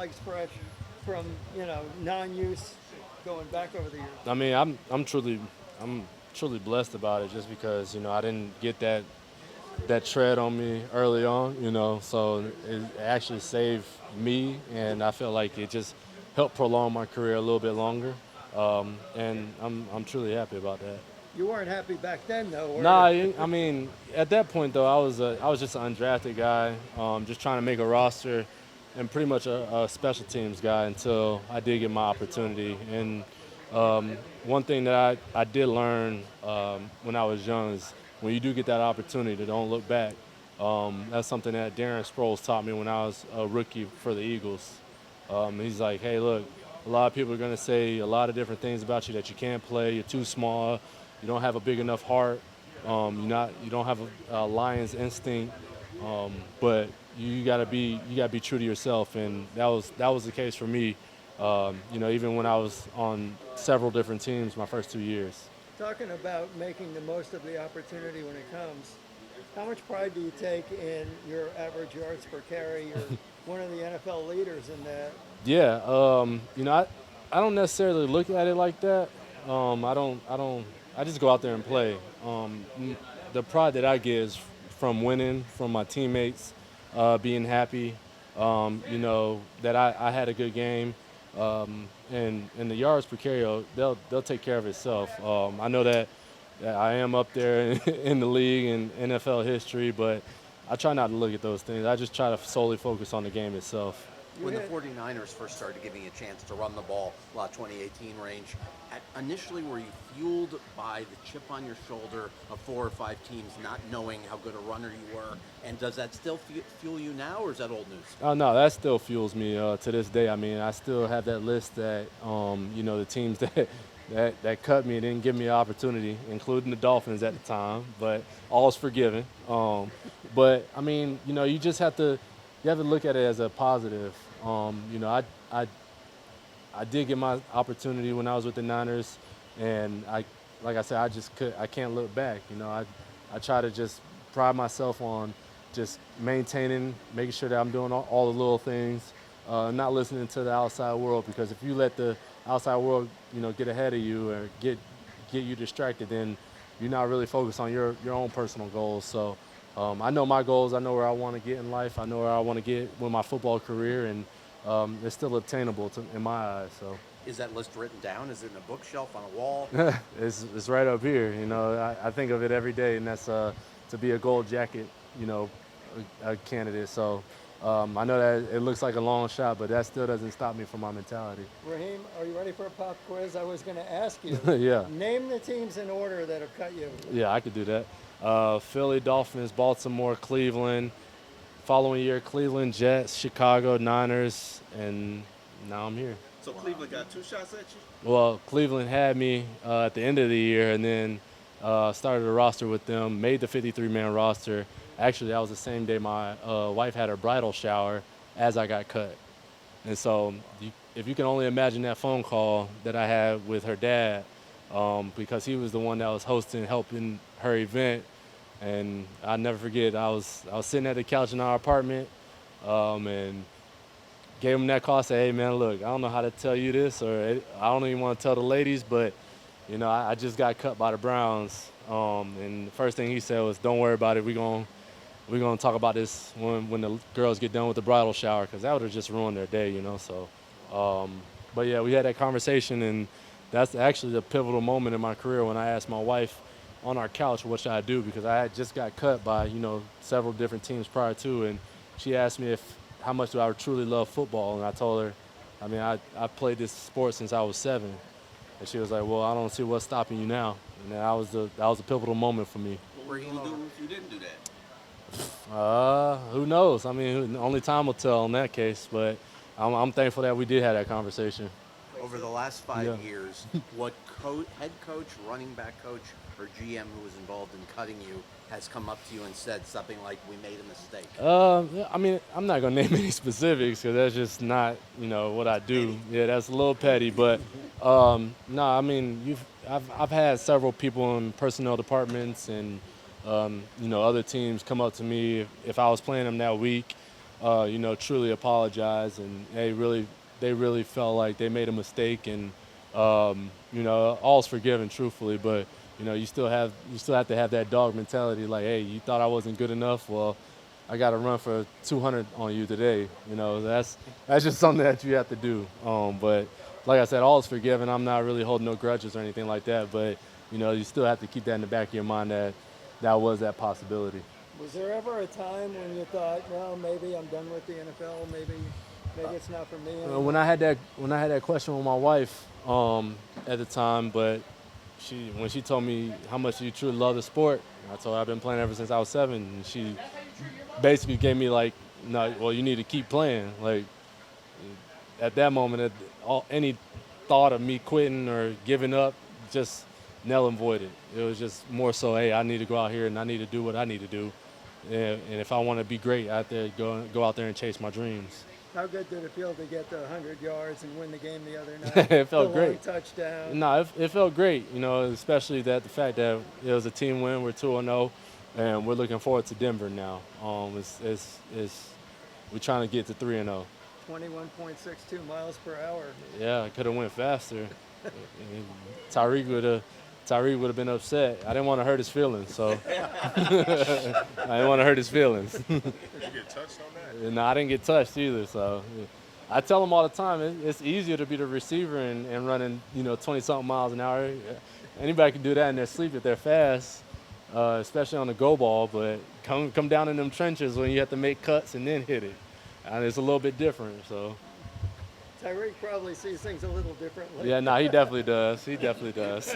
legs fresh from non-use going back over the years? I mean, I'm truly blessed about it just because I didn't get that tread on me early on, so it actually saved me, and I feel like it just helped prolong my career a little bit longer, and I'm truly happy about that. You weren't happy back then, though, were Nah, you? I mean, at that point though, I was just an undrafted guy, just trying to make a roster, and pretty much a special teams guy until I did get my opportunity. And one thing that I did learn when I was young is when you do get that opportunity, to don't look back. That's something that Darren Sproles taught me when I was a rookie for the Eagles. He's like, hey, look, a lot of people are going to say a lot of different things about you, that you can't play, you're too small, you don't have a big enough heart, you don't have a lion's instinct, but you gotta be true to yourself, and that was the case for me. Even when I was on several different teams my first 2 years. Talking about making the most of the opportunity when it comes, how much pride do you take in your average yards per carry? You're one of the NFL leaders in that. Yeah, I don't necessarily look at it like that. I just go out there and play. The pride that I get is from winning, from my teammates, being happy, that I had a good game. And the yards per carry, they'll take care of itself. I know that I am up there in the league and NFL history, but I try not to look at those things. I just try to solely focus on the game itself. You When the hit 49ers first started giving you a chance to run the ball, a lot 2018 range, initially were you fueled by the chip on your shoulder of 4 or 5 teams not knowing how good a runner you were? And does that still fuel you now, or is that old news? Oh no, that still fuels me to this day. I mean, I still have that list that the teams that cut me and didn't give me an opportunity, including the Dolphins at the time. But all's forgiven. But I mean, you have to look at it as a positive. I I did get my opportunity when I was with the Niners, and like I said, I can't look back. I try to just pride myself on just maintaining, making sure that I'm doing all the little things, not listening to the outside world, because if you let the outside world, get ahead of you or get you distracted, then you're not really focused on your own personal goals. So I know my goals. I know where I want to get in life. I know where I want to get with my football career, and it's still obtainable in my eyes. So Is that list written down? Is it in a bookshelf on a wall? it's right up here. I think of it every day, and that's to be a gold jacket, a candidate. So I know that it looks like a long shot, but that still doesn't stop me from my mentality. Raheem, are you ready for a pop quiz? I was going to ask you. Yeah. Name the teams in order that have cut you. Yeah, I could do that. Philly, Dolphins, Baltimore, Cleveland. Following year, Cleveland, Jets, Chicago, Niners, and now I'm here. So Cleveland got two shots at you? Well, Cleveland had me at the end of the year, and then started a roster with them, made the 53-man roster. Actually, that was the same day my wife had her bridal shower as I got cut. And so if you can only imagine that phone call that I had with her dad, because he was the one that was helping her event. And I'll never forget, I was sitting at the couch in our apartment, and gave him that call, said, hey, man, look, I don't know how to tell you this, or I don't even want to tell the ladies, but, I just got cut by the Browns. And the first thing he said was, don't worry about it. We're gonna talk about this when the girls get done with the bridal shower, because that would have just ruined their day, So, but yeah, we had that conversation, and that's actually the pivotal moment in my career when I asked my wife on our couch what should I do, because I had just got cut by several different teams prior to, and she asked me how much do I truly love football, and I told her, I mean, I played this sport since I was 7, and she was like, well, I don't see what's stopping you now, and that was a pivotal moment for me. What would you do if you didn't do that? Who knows? I mean, only time will tell in that case, but I'm thankful that we did have that conversation. Over the last 5 Yeah. years, what head coach, running back coach, or GM who was involved in cutting you has come up to you and said something like, we made a mistake? I mean, I'm not gonna name any specifics because that's just not, what I do. Yeah, that's a little petty, but no, I mean, I've had several people in personnel departments and other teams come up to me if I was playing them that week, truly apologize, and they really felt like they made a mistake, and all's forgiven, truthfully. But you still have to have that dog mentality, like, hey, you thought I wasn't good enough, well, I got to run for 200 on you today. That's just something that you have to do. But like I said, all is forgiven. I'm not really holding no grudges or anything like that. But you still have to keep that in the back of your mind that was that possibility. Was there ever a time when you thought, well, maybe I'm done with the NFL, maybe it's not for me anymore? When I had that question with my wife at the time, but when she told me how much you truly love the sport, I told her I've been playing ever since I was 7, and she basically gave me like, no, well, you need to keep playing. Like, at that moment, any thought of me quitting or giving up just null and voided. It was just more so, hey, I need to go out here and I need to do what I need to do. And if I want to be great out there, go out there and chase my dreams. How good did it feel to get the 100 yards and win the game the other night? It felt the long great. Touchdown. No, it felt great, especially the fact that it was a team win. We're 2-0, and we're looking forward to Denver now. We're trying to get to 3-0. 21.62 miles per hour. Yeah, I could have went faster. Tyreek would have been upset. I didn't want to hurt his feelings, so I didn't want to hurt his feelings. Did you get touched on that? No, I didn't get touched either. So I tell them all the time, it's easier to be the receiver and running 20-something miles an hour. Anybody can do that in their sleep if they're fast, especially on the go ball. But come down in them trenches when you have to make cuts and then hit it, and it's a little bit different. So. Tyreek probably sees things a little differently. Yeah, no, he definitely does. He definitely does.